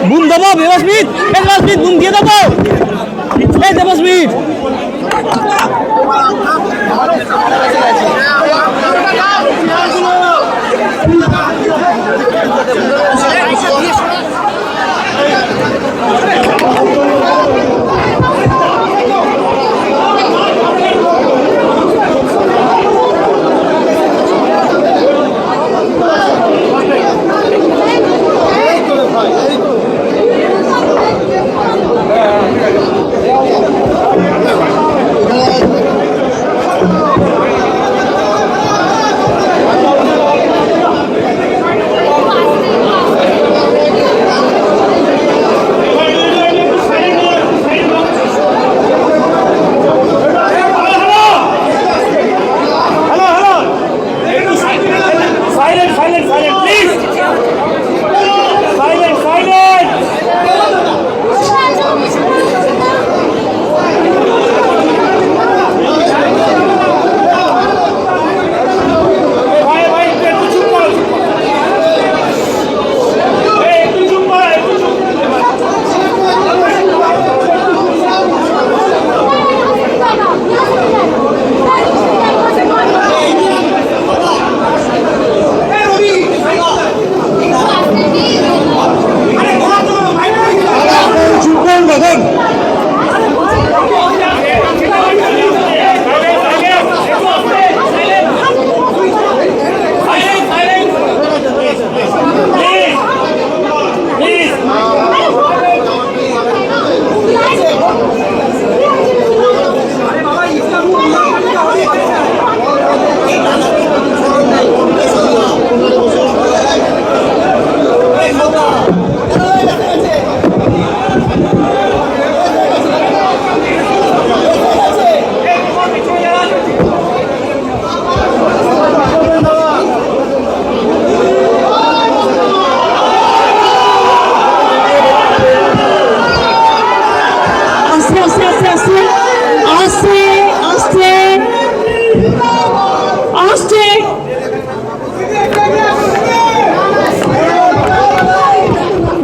Broom দেবো দেবস্মিত, দেবস্মিত broom দিয়ে দেবো, দেবস্মিত।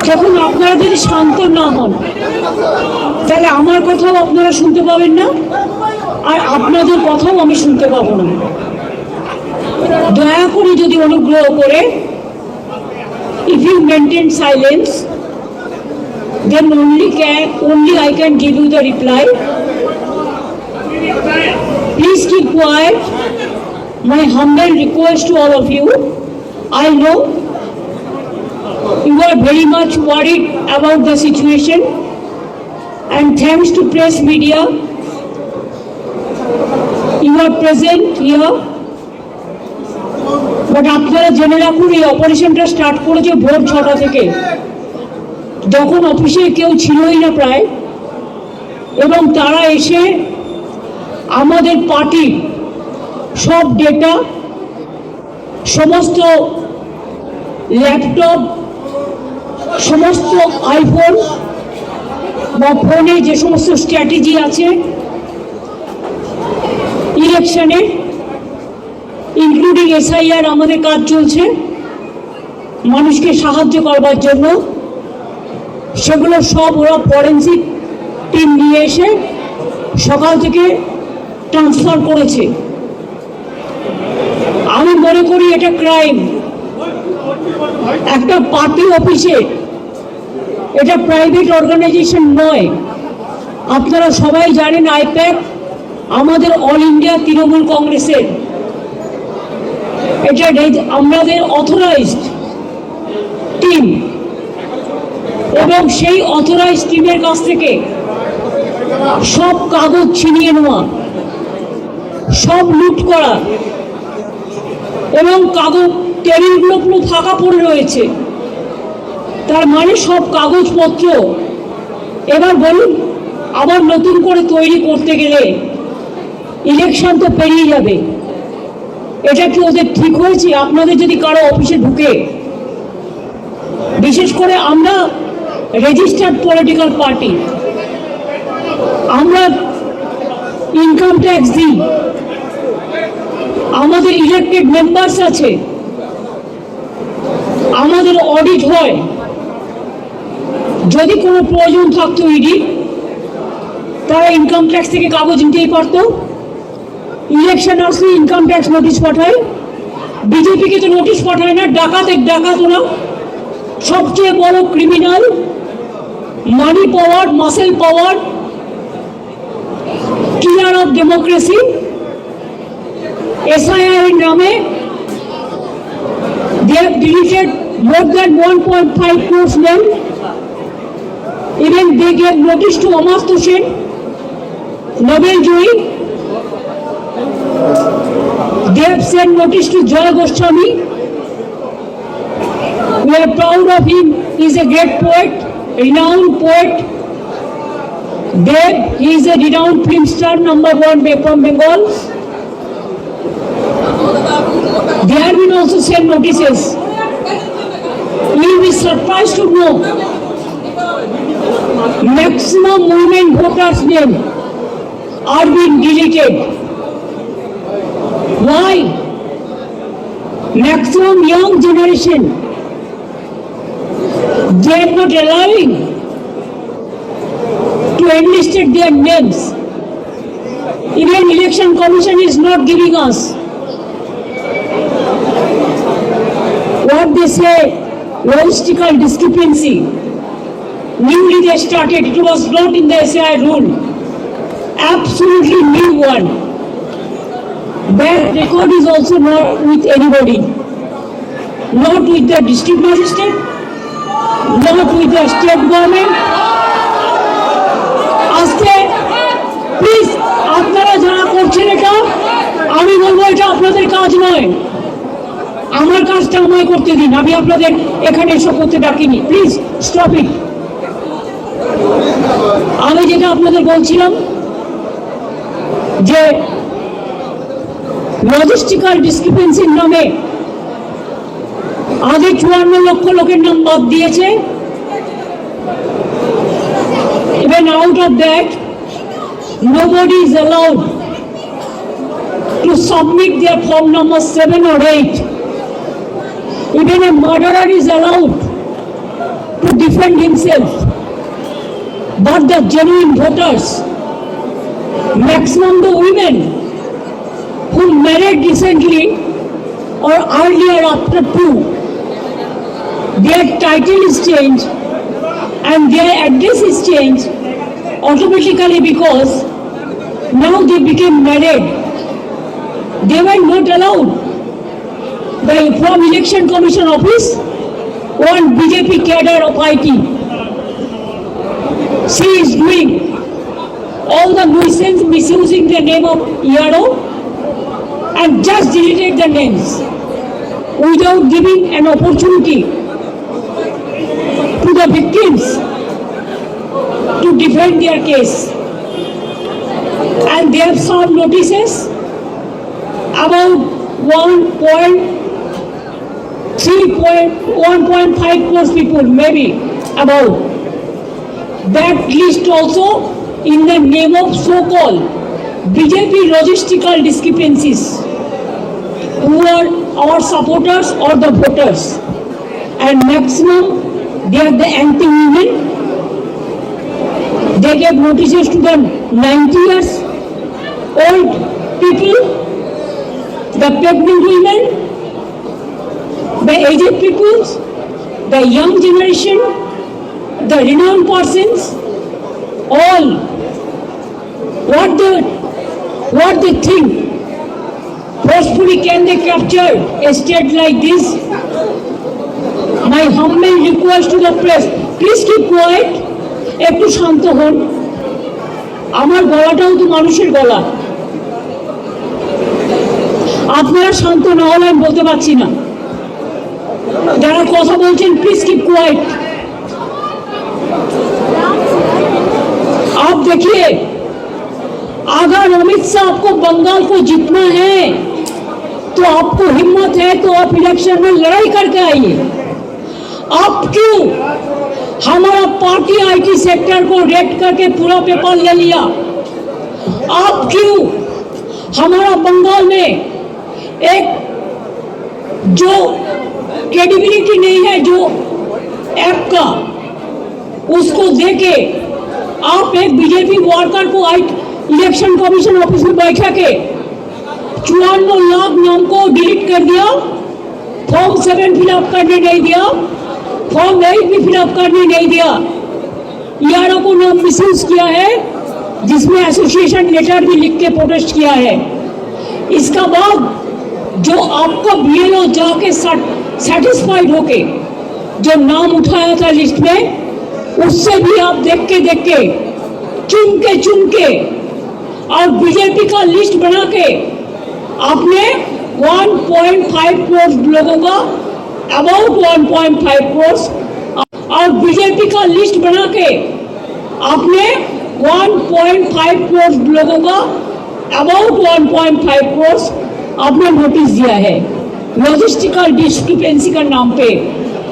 যখন আপনারা যদি শান্ত না হন তাহলে আমার কথাও আপনারা শুনতে পাবেন না, আর আপনাদের কথাও আমি শুনতে পাবো না। দয়া করে যদি অনুগ্রহ করে, if you maintain silence, then only I can give you the reply. Please keep quiet. My humble request to all of you. I know you are very much worried about the situation, and thanks to press media, you are present here. But আপনারা জেনে রাখুন, এই অপারেশনটা start করেছে ভোর 6টা থেকে, যখন অফিসে কেউ ছিলই না প্রায়, এবং তারা এসে আমাদের পার্টির সব ডেটা, সমস্ত ল্যাপটপ, সমস্ত আইফোন বা ফোনে যে সমস্ত স্ট্র্যাটেজি আছে ইলেকশনে, ইনক্লুডিং SIR, আমাদের কাজ চলছে মানুষকে সাহায্য করবার জন্য, সেগুলো সব ওরা ফরেন্সিক টিম নিয়ে এসে সকাল থেকে ট্রান্সফার করেছে। আমি মনে করি এটা ক্রাইম। একটা পার্টি অফিসে, এটা প্রাইভেট অর্গানাইজেশন নয়। আপনারা সবাই জানেন আইপ্যাক আমাদের অল ইন্ডিয়া তৃণমূল কংগ্রেসের, এটা আমাদের অথরাইজড টিম, এবং সেই অথরাইজড টিমের কাছ থেকে সব কাগজ ছিনিয়ে নেওয়া, সব লুট করা, এবং কাগজ টেবিলগুলো পুরো ফাঁকা পড়ে রয়েছে। তার মানে সব কাগজপত্র এবার বলুন আবার নতুন করে তৈরি করতে গেলে ইলেকশন তো পেরিয়ে যাবে। এটা কি ওদের ঠিক হয়েছে? আপনাদের যদি কারো অফিসে ঢুকে, বিশেষ করে আমরা রেজিস্টার্ড পলিটিক্যাল পার্টি, আমরা ইনকাম ট্যাক্স দিই, আমাদের ইলেক্টেড মেম্বার্স আছে, আমাদের অডিট হয়। যদি কোনো প্রয়োজন থাকতো ইডি, তারা ইনকাম ট্যাক্স থেকে কাগজ নিতেই পারত। ইলেকশন আসলে ইনকাম ট্যাক্স নোটিশ পাঠায়, বিজেপিকে তো নোটিশ পাঠায় না। ডাকাত ওরা সবচেয়ে বড় criminal, money power, muscle power, killer of democracy. SIR এর নামে they have deleted more than 1.5 crores men. Even they gave notice to Amartya Sen, Nobel Joy. They have sent notice to Joy Goswami. We are proud of him. He is a great poet, renowned poet. Dev, he is a renowned film star, #1 from Bengal. There have been also sent notices. You will be surprised to know maximum women voters' name are being deleted. Why? Maximum young generation, they are not allowing to enlist their names. Even Election Commission is not giving us what they say, logistical discrepancy. Newly they started, it was not in the SI rule. Absolutely new one. That record is also not with anybody. Not with the district magistrate, not with the state government. আজকে please আপনারা যারা করছেন এটা, আমি বলবো এটা আপনাদের কাজ নয়। আমার কাজটা আমায় করতে দিন, আমি আপনাদের এখানে এসব করতে ডাকিনি। Please stop it. আমি যেটা আপনাদের বলছিলাম যে লজিস্টিক্যাল ডিসক্রিপেন্সির নামে আগে 54 লক্ষ লোকের নাম বাদ দিয়েছে। Even out of that, nobody is allowed to submit their form number 7 or 8. Even a murderer is allowed to defend himself. But the genuine voters, maximum the women who married recently or earlier after 2, their title is changed and their address is changed automatically because now they became married. They were not allowed from Election Commission office. One BJP cadre of IT, she is doing all the nuisance, misusing the name of ERO and just deleted the names without giving an opportunity to the victims to defend their case. And they have served notices about 1.5 crores people, maybe about. That list also in the name of so-called BJP logistical discrepancies, who are our supporters or the voters. And maximum, they are the anti-women. They gave notices to the 90 years old people, the pregnant women, the aged people, the young generation, the renowned persons, all. What they think, forcefully can they capture a state like this? My humble request to the press, please keep quiet. একটু শান্ত হন। আমার গলাটাও তো মানুষের গলা, আপনারা শান্ত না হলে আমি বলতে পারছি না। যারা কথা বলছেন প্লিজ কিপ কোয়াইট। आप देखिए, अगर अमित शाह आपको बंगाल को जीतना है तो आपको हिम्मत है तो आप इलेक्शन में लड़ाई करके आइए। आप क्यों हमारा पार्टी आईटी सेक्टर को रेड करके पूरा पेपर ले लिया। आप क्यों हमारा बंगाल में एक जो क्रेडिबिलिटी नहीं है जो ऐप का, उसको देके आप एक बीजेपी वर्कर को इलेक्शन कमीशन ऑफिस में बैठा के 54 लाख नाम को डिलीट कर दिया, फॉर्म 7 फिलअप करने नहीं दिया, फॉर्म 8 भी फिलअप करने नहीं दिया। यारों को नाम मिसयूज किया है, जिसमें एसोसिएशन लेटर भी लिख के प्रोटेस्ट किया है। इसका बाद जो आपका बीएलओ जाके सेटिस्फाइड होके जो नाम उठाया था लिस्ट में, उससे भी आप देख के चुन के और बीजेपी का लिस्ट बना के आपने 1.5 करोड़ लोगों का, अबाउट 1.5 करोड़, और बीजेपी का लिस्ट बना के आपने 1.5 करोड़ लोगों का, अबाउट 1.5 करोड़ आपने नोटिस दिया है लॉजिस्टिकल डिस्क्रिपेंसी का नाम पे,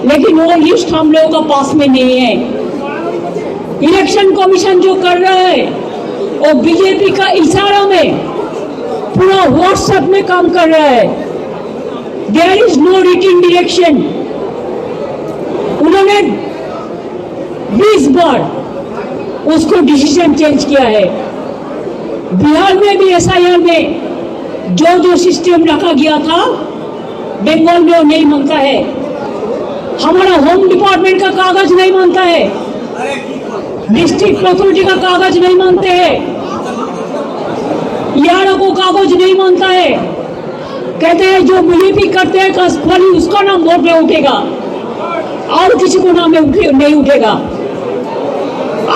लेकिन वो लिस्ट हम लोगों का पास में नहीं है। इलेक्शन कमीशन जो कर रहा है वो बीजेपी का इशारा में पूरा व्हाट्सएप में काम कर रहा है। There is no written direction. उन्होंने 20 बार उसको डिसीजन चेंज किया है। बिहार में भी एसआईआर में जो सिस्टम रखा गया था, बंगाल में वो नहीं मानता है। हमारा होम डिपार्टमेंट का कागज नहीं मानता है, डिस्ट्रिक्ट अथॉरिटी का कागज नहीं मानते हैं, यारों को कागज नहीं मानता है। कहते हैं जो बीजेपी करते हैं खाली उसका नाम वोट में उठेगा और किसी को नाम नहीं उठेगा।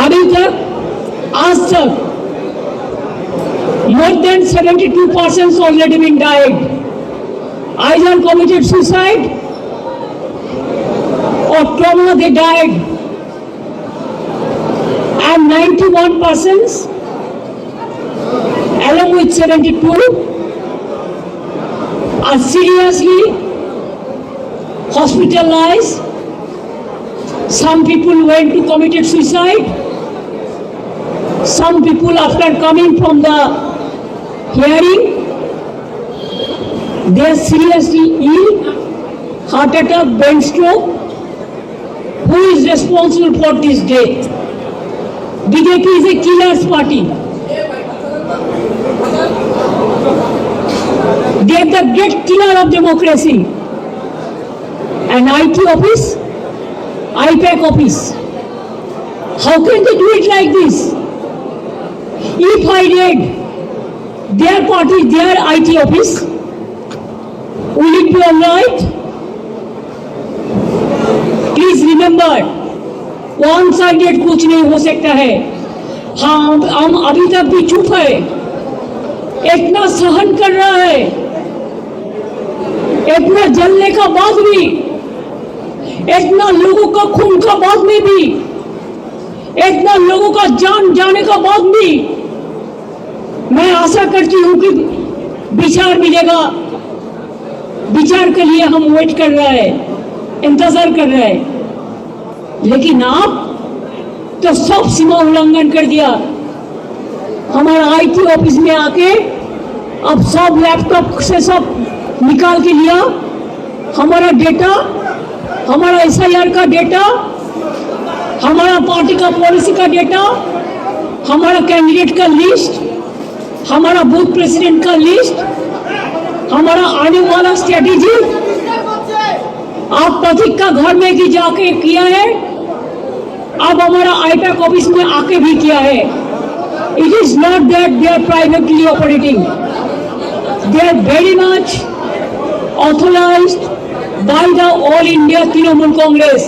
अभी तक आज तक more than 72% already been died, either committed suicide or trauma they died, and 91% along with 72 are seriously hospitalized. Some people went to committed suicide. Some people after coming from the hearing, they are seriously ill, heart attack, brain stroke. Who is responsible for this death? BJP is a killer's party. They are the great killer of democracy. An IT office, IPAC office. How can they do it like this? If I read their party, their IT office, will it be all right? Please remember, one sided कुछ नहीं हो सकता है। हम अभी तक भी चुप है, इतना सहन कर रहा है, इतना जलने का बाद भी, इतना लोगों का खून का बाद में भी, इतना लोगों का जान जाने का बाद भी मैं आशा करती हूँ कि विचार मिलेगा। विचार के लिए हम वेट कर रहे हैं, इंतजार कर रहे हैं, लेकिन आप तो सब सीमा उल्लंघन कर दिया। हमारा आईटी ऑफिस में आके अब सब लैपटॉप से सब निकाल के लिया, हमारा डेटा, हमारा एसआईआर का डेटा, हमारा पार्टी का पॉलिसी का डेटा, हमारा कैंडिडेट का लिस्ट, हमारा बूथ प्रेसिडेंट का लिस्ट, हमारा आने वाला स्ट्रेटेजी आप प्रतीक का घर में भी जाके किया है, अब हमारा आईपैक ऑफिस में आके भी किया है। It is not that they are privately operating, they are very much authorised by the all India Trinamool Congress.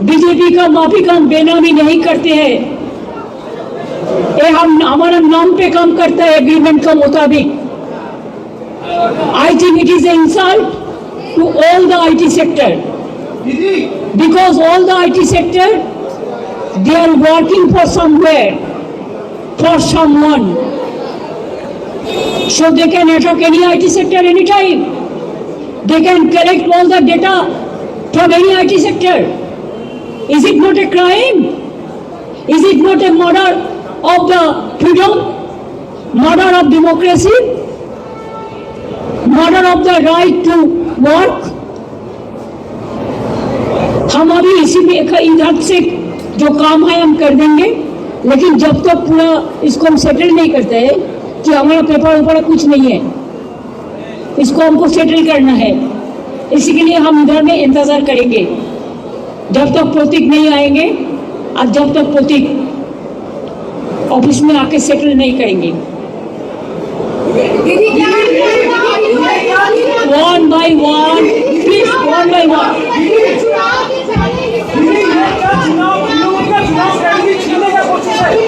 BJP का माफी काम बेनामी नहीं करते हैं, ये हम हमारा नाम पे काम करता है एग्रीमेंट का मुताबिक। I think it is an insult to all the IT sector, because all the IT sector, they are working for somewhere, for someone, so they can attack any IT sector anytime. They can collect all the data from any IT sector. Is it not a crime? Is it not a murder of the freedom? Murder of democracy? Murder of the right to work? हम अभी इसी में इधर से जो काम है हम कर देंगे, लेकिन जब तक पूरा इसको हम सेटल नहीं करते हैं कि हमारा पेपर ऊपर कुछ नहीं है, इसको हमको सेटल करना है, इसी के लिए हम इधर में इंतजार करेंगे जब तक प्रतीक नहीं आएंगे और जब तक प्रतीक ऑफिस में आके सेटल नहीं करेंगे। One by one, please one by one.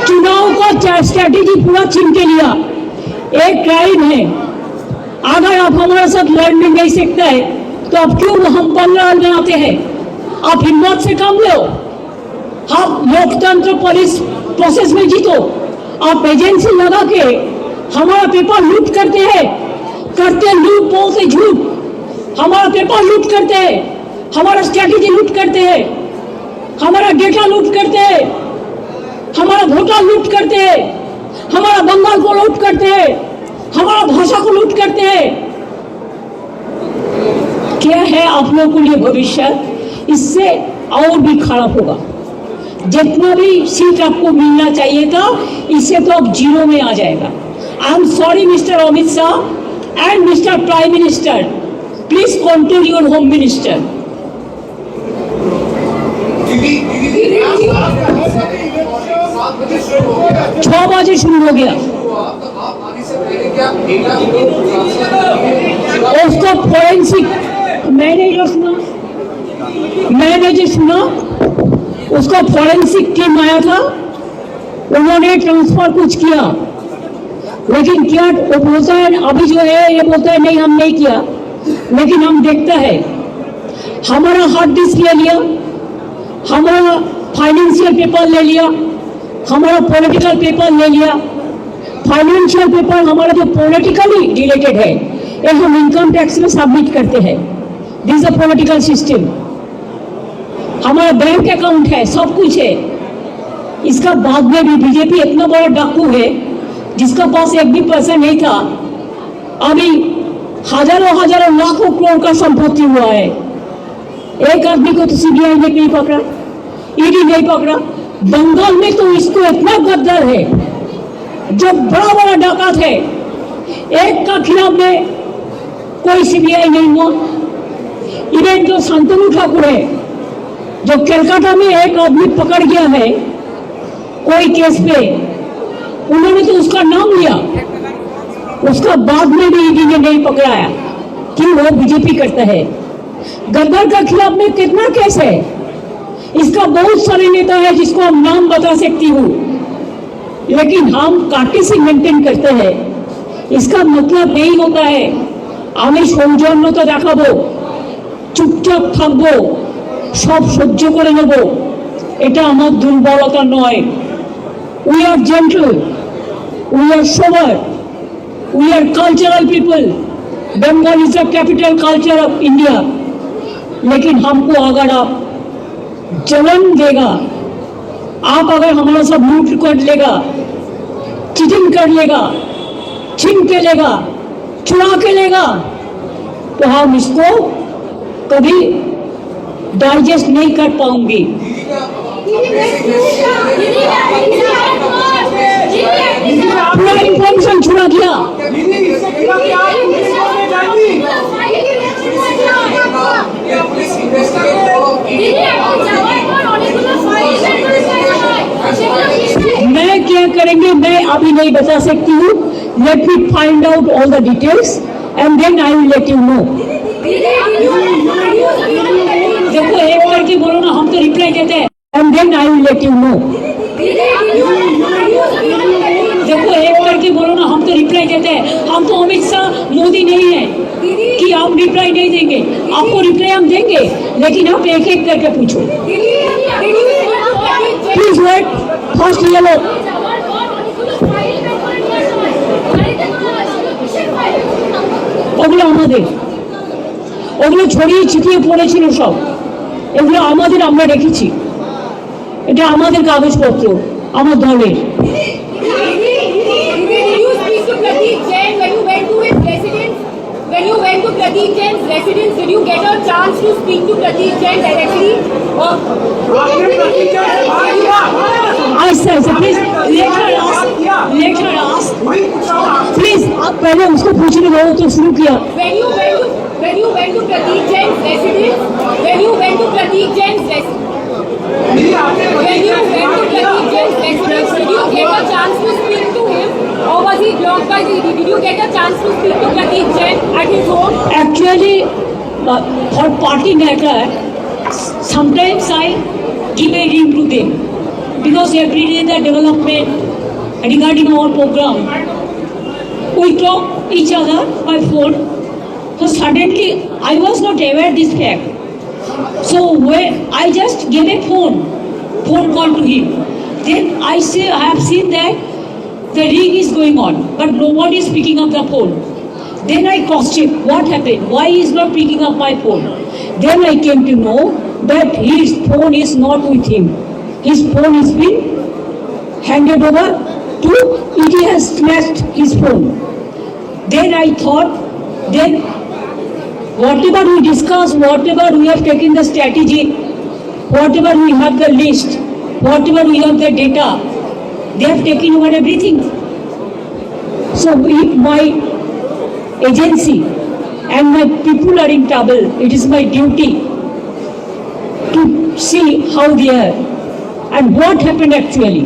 चुनाव का स्ट्रैटेजी पूरा छीन के लिया, एक क्राइम है। अगर आप हमारे साथ लड़ने नहीं सकते हैं तो आप क्यों हम 15 बनाते हैं? आप हिम्मत से काम लो, आप लोकतंत्र पुलिस प्रोसेस में जीतो। आप एजेंसी लगा के हमारा पेपर लूट करते हैं, करते लूट बोलते झूठ, हमारा पेपर लूट करते हैं, हमारा स्ट्रैटेजी लूट करते हैं, हमारा डेटा लूट करते हैं, हमारा वोटर लूट करते हैं, हमारा बंगाल को लूट करते हैं, हमारा भाषा को लूट करते हैं। क्या है आप लोगों के लिए भविष्य? इससे और भी खराब होगा। जितना भी सीट आपको मिलना चाहिए था, इससे तो अब जीरो में आ जाएगा। I am sorry mister Amit Shah and mister prime minister, please control your home minister. 6 बजे शुरू हो गया। उसको फॉरेंसिक मैंने जो सुना उसका फॉरेंसिक टीम आया था, उन्होंने ट्रांसफर कुछ किया, लेकिन क्या वो बोलता है अभी जो है ये बोलता है नहीं हम नहीं किया, लेकिन हम देखता है हमारा हार्ड डिस्क ले लिया, हमारा फाइनेंशियल पेपर ले लिया, हमारा पॉलिटिकल पेपर ले लिया। फाइनेंशियल पेपर हमारा जो पॉलिटिकली रिलेटेड है ये हम इनकम टैक्स में सबमिट करते हैं। This is a political system. हमारा बैंक अकाउंट है, सब कुछ है। इसका बाद में भी बीजेपी इतना बड़ा डाकू है जिसका पास एक भी पैसा नहीं था, अभी हजारों लाखों करोड़ का संपत्ति हुआ है। एक आदमी को तो सीबीआई ने नहीं पकड़ा, ईडी नहीं पकड़ा। बंगाल में तो इसको इतना गद्दार है, जो बड़ा बड़ा डाकत है, एक का खिलाफ में कोई सीबीआई नहीं हुआ। इवन जो शांतनु ठाकुर है, जो कलकत्ता में एक आदमी पकड़ गया है कोई केस पे, उन्होंने तो उसका नाम लिया, उसका बाद में भी ईडी ने नहीं पकड़ाया कि वो बीजेपी करता है। गद्दार का खिलाफ में कितना केस है, इसका बहुत सारे नेता है जिसको हम नाम बता सकती हूँ, लेकिन हम कार्टेसी मेंटेन करते हैं। इसका मतलब नहीं होता है আমি সৌজন্যতা দেখাবো, চুপচাপ থাকবো, সব সহ্য করে নেব, এটা আমার দুর্বলতা নয়। We are gentle, we are sober, we are cultural people. Bengal is the capital culture of India. लेकिन हमको अगर आप जलन देगा, आप अगर हमारा सब लूट कर लेगा, चीटिंग कर लेगा, छीन के लेगा, चुरा के लेगा, तो हम इसको कभी डाइजेस्ट नहीं कर पाऊंगी। पूरा इंफॉर्मेशन छुड़ा दिया। मैं क्या करेंगे मैं अभी नहीं बता सकती हूँ। Let me find out all the details and then I will let you know. देखो एक करके बोलो ना, हम तो रिप्लाई देते हैं and then I will let you know. देखो एक करके बोलो ना, हम तो रिप्लाई देते हैं। हम तो अमित शाह मोदी नहीं है कि आप रिप्लाई नहीं देंगे। आपको रिप्लाई हम देंगे, लेकिन आप एक एक करके पूछो। प्लीज वेट, फर्स्ट ये लो। ওগুলো আমাদের, ওগুলো ছড়িয়ে ছিটিয়ে পড়েছিল সব, এগুলো আমাদের, আমরা রেখেছি। এটা আমাদের কাগজপত্র, আমার দলের। Did you speak to Pradeep Jain when you went to his residence? When you went to Pradeep Jain's residence, did you get a chance to speak to Pradeep Jain directly? Or ऐसा please let her ask please. आप पहले उसको पूछने दो तो शुरू किया। when you went to Pradeep Jain's residence, when you went to Pradeep Jain's residence, did you get a chance to speak to him, or was he blocked by the? Did you get a chance to speak to Pradeep Jain at his home? Actually, for party matter, sometimes I give a ring to them because every day the development regarding our program, we talk each other by phone. So suddenly, I was not aware this fact. So when I just gave a phone call to him, then I have seen that the ring is going on, but nobody is picking up the phone. Then I cross-checked what happened, why he is not picking up my phone. Then I came to know that his phone is not with him. His phone has been handed over to, it has smashed his phone. Then I thought, then whatever we discussed, whatever we have taken the strategy, whatever we have the list, whatever we have the data, they have taken over everything. So if my agency and my people are in trouble, it is my duty to see how they are and what happened actually,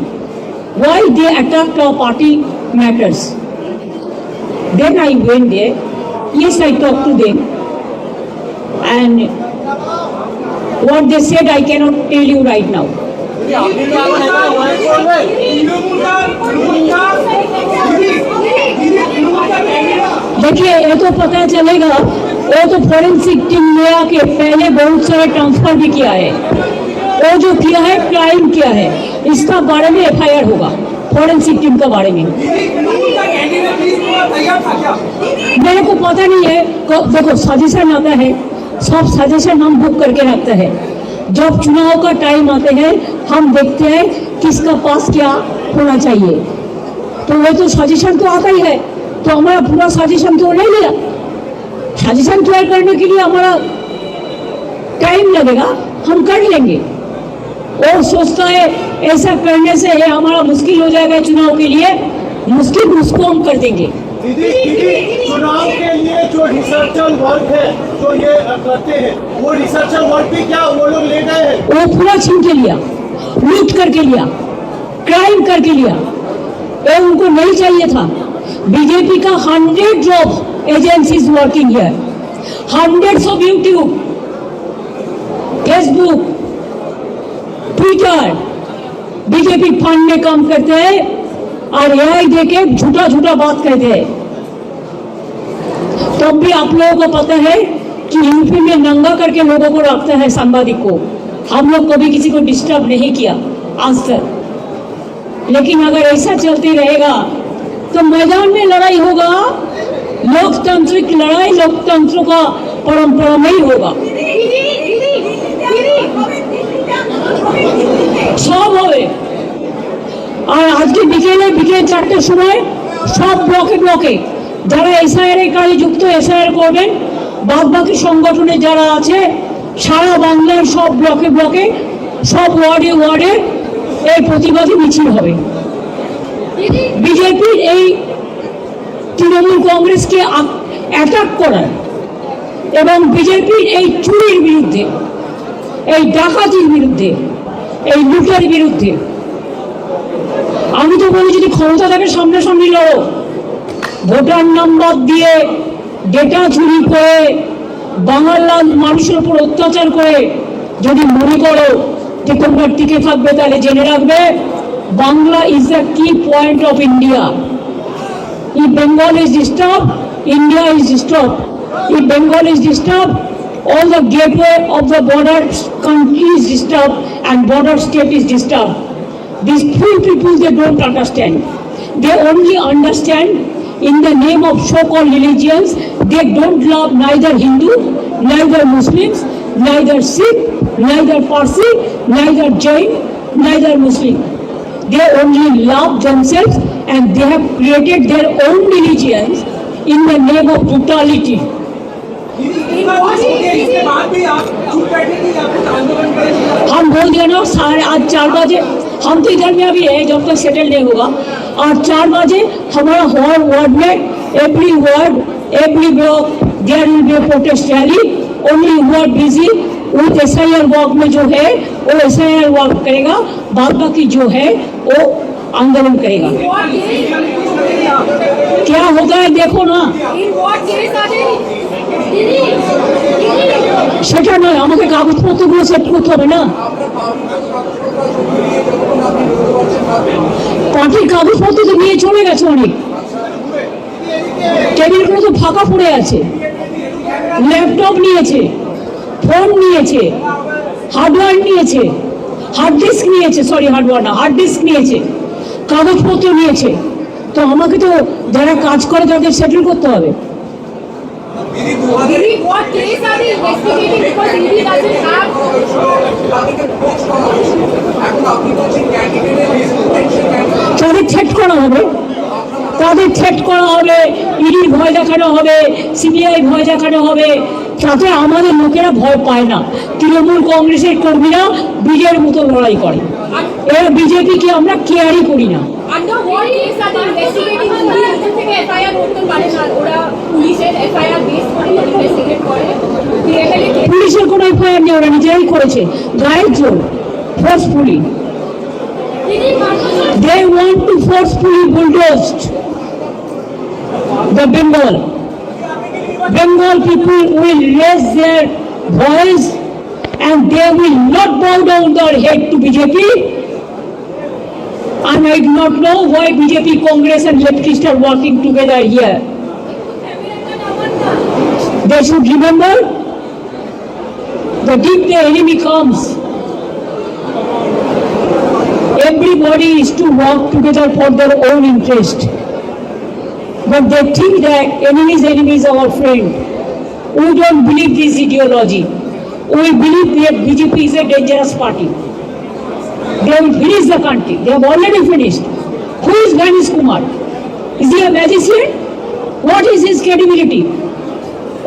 why they attacked our party matters. Then I went there, yes, I talked to them, and what they said I cannot tell you right now. देखिए ये तो पता चलेगा, वो तो forensic team में आके पहले बहुत सारे ट्रांसफर भी किया है, वो जो किया है क्राइम किया है, इसका बारे में FIR होगा फॉरेंसिक टीम के बारे में। मेरे को पता नहीं है, देखो सजेशन आता है, सब सजेशन हम बुक करके रखते हैं। जब चुनाव का टाइम आते हैं हम देखते हैं किसका पास क्या होना चाहिए, तो वो तो सजेशन तो आता ही है, तो हमारा पूरा सजेशन तो नहीं लिया। सजेशन तैयार करने के लिए हमारा टाइम लगेगा, हम कर लेंगे। और सोचता है ऐसा करने से है हमारा मुश्किल हो जाएगा चुनाव के लिए, मुश्किल उसको हम कर देंगे। दीदी चुनाव के लिए जो रिसर्चर वर्क है जो ये करते हैं, वो रिसर्चर वर्क भी क्या वो लोग ले गए हैं? वो पूरा छीन के लिया, लूट करके लिया, क्राइम करके लिया, वो उनको नहीं चाहिए था। बीजेपी का 100 of agencies working here, hundreds of YouTube, Facebook, Twitter, BJP fund में काम करते हैं और AI देके झूठा झूठा बात कहते हैं। तब भी आप लोगों को पता है कि यूपी में नंगा करके लोगों को रखता है, सांबादिक को। हम लोग कभी किसी को डिस्टर्ब नहीं किया आज तक, लेकिन अगर ऐसा चलते रहेगा तो मैदान में लड़ाई होगा, लोकतांत्रिक लड़ाई लोकतंत्र का परंपरा में ही होगा। सब হবে। আর আজকে বিকেল 4টার সময় সব ব্লকে যারা SIR এর কাজে যুক্ত SIR করবেন, বাদ বাকি সংগঠনে যারা আছে সারা বাংলার সব ব্লকে সব ওয়ার্ডে এই প্রতিবাদী মিছিল হবে। বিজেপির এই তৃণমূল কংগ্রেসকে অ্যাটাক করার এবং বিজেপির এই চুরির বিরুদ্ধে, এই ডাকাতির বিরুদ্ধে, এই লুটের বিরুদ্ধে আমি তো বলি যদি ক্ষমতা থাকে সামনাসামনি লড়ো। ভোটার নাম্বার দিয়ে ডেটা চুরি করে বাংলার মানুষের উপর অত্যাচার করে যদি মনে করো যে তোমরা টিকে থাকবে, তাহলে জেনে রাখবে বাংলা ইজ দ্য কি point of India. If Bengal is disturbed, India is disturbed. If Bengal is disturbed, all the gateway of the border country is disturbed and border state is disturbed. These few people, they don't understand. They only understand in the name of so-called religions. They don't love neither Hindu, neither Muslims, neither Sikh, neither Parsi, neither Jain, neither Muslim. They only love themselves and they have created their own religions in the name of brutality. इसके बाद भी आप चुप बैठे थे या कुछ आंदोलन करेंगे? हम बोल दिया ना आज 4 बजे हम तो इधर में अभी है जब तक सेटल नहीं होगा। और 4 बजे हमारा हर वार्ड में every block there will be protest rally. Only who are busy with SIR work में जो है वो एसआईआर वर्क करेगा, बाद बाकी जो है वो आंदोलन करेगा। क्या होता है देखो ना, সেটা নয় আমাকে কাগজপত্রগুলো সেট করতে হবে না, পার্টির কাগজপত্র তো নিয়ে চলে গেছে অনেক, টেবিলগুলো তো ফাঁকা পড়ে আছে, ল্যাপটপ নিয়েছে, ফোন নিয়েছে, হার্ডওয়্যার নিয়েছে, হার্ড ডিস্ক নিয়েছে, সরি হার্ডওয়্যার না হার্ড ডিস্ক নিয়েছে, কাগজপত্র নিয়েছে, তো আমাকে তো যারা কাজ করে তাদের সেটেল করতে হবে। Didi, what case are they investigating because ED doesn't have? তাদের থ্রেট করা হবে, তাদের থ্রেট করা হবে, ইডির ভয় দেখানো হবে, সিবিআই ভয় দেখানো হবে, তাতে আমাদের লোকেরা ভয় পায় না। তৃণমূল কংগ্রেসের কর্মীরা বিজের মতো লড়াই করে, এরা বিজেপিকে আমরা কেয়ারই করি না। Under what case are they investigating? Police থেকে এফআইআর করতে পারে না, ওরা পুলিশের এফআইআর বেস করে ইনভেস্টিগেট করে। পুলিশের কোনো এফআইআর নেই, ওরা নিজেরাই করেছে গায়ের জোর, forcefully. They want to forcefully bulldoze the Bengal. Bengal people will raise their voice and they will not bow down their head to BJP. And I do not know why BJP, Congress and leftists are working together here. They should remember that if the enemy comes, everybody is to work together for their own interest. But they think that enemy is our friend. We don't believe this ideology. We believe that BJP is a dangerous party. They will finish the country. They have already finished. Who is Ganesh Kumar? Is he a magician? What is his credibility?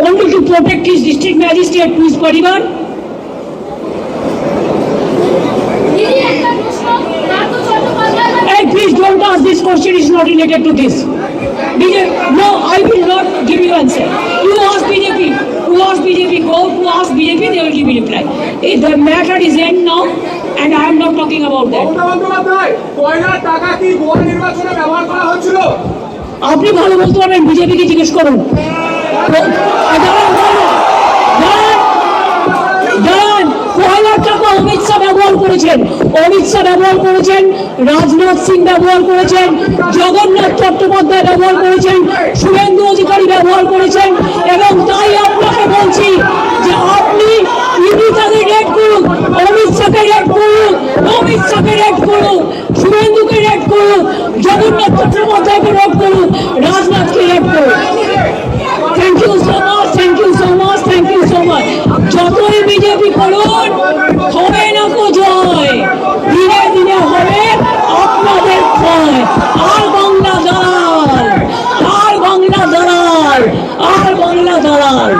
Only to protect his district magistrate to his parivar? Hey, please don't ask this question. It's not related to this. No, I will not give you answer. You ask BJP. You ask BJP. Go to ask BJP. They will give you reply. The matter is end now, and I am not talking about that. কয়লার টাকা কি গোয়া নির্বাচনে ব্যবহার করা হচ্ছিল? আপনি ভালো বলতে পারবেন, বিজেপিকে জিজ্ঞেস করুন। কয়লার টাকা অমিত শাহ ব্যবহার করেছেন, অমিত শাহ ব্যবহার করেছেন, রাজনাথ সিং ব্যবহার করেছেন, জগন্নাথ চট্টোপাধ্যায় ব্যবহার করেছেন, শুভেন্দু অধিকারী ব্যবহার করেছেন, এবং তাই আপনাকে বলছি যে আপনি ইডি তাদের রেড করুন, অমিত শাহকে রেড করুন, অমিত শাহকে রেড করুন, শুভেন্দুকে রেড করুন, জগন্নাথ চট্টোপাধ্যায়কে রেড করুন, রাজনাথকে রেড করুন। Thank you so much, thank you so much, thank you so much. যতই বিজেপি করুন হবে না কো জয়, ধীরে ধীরে হবে আপনাদের ক্ষয়। আর বাংলা দালাল, আর বাংলা দালাল, আর বাংলা দালাল।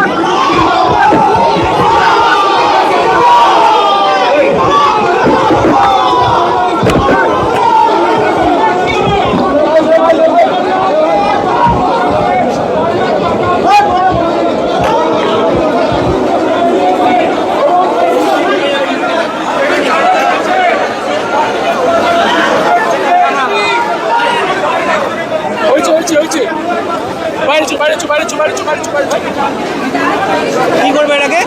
কি করবে এটাকে?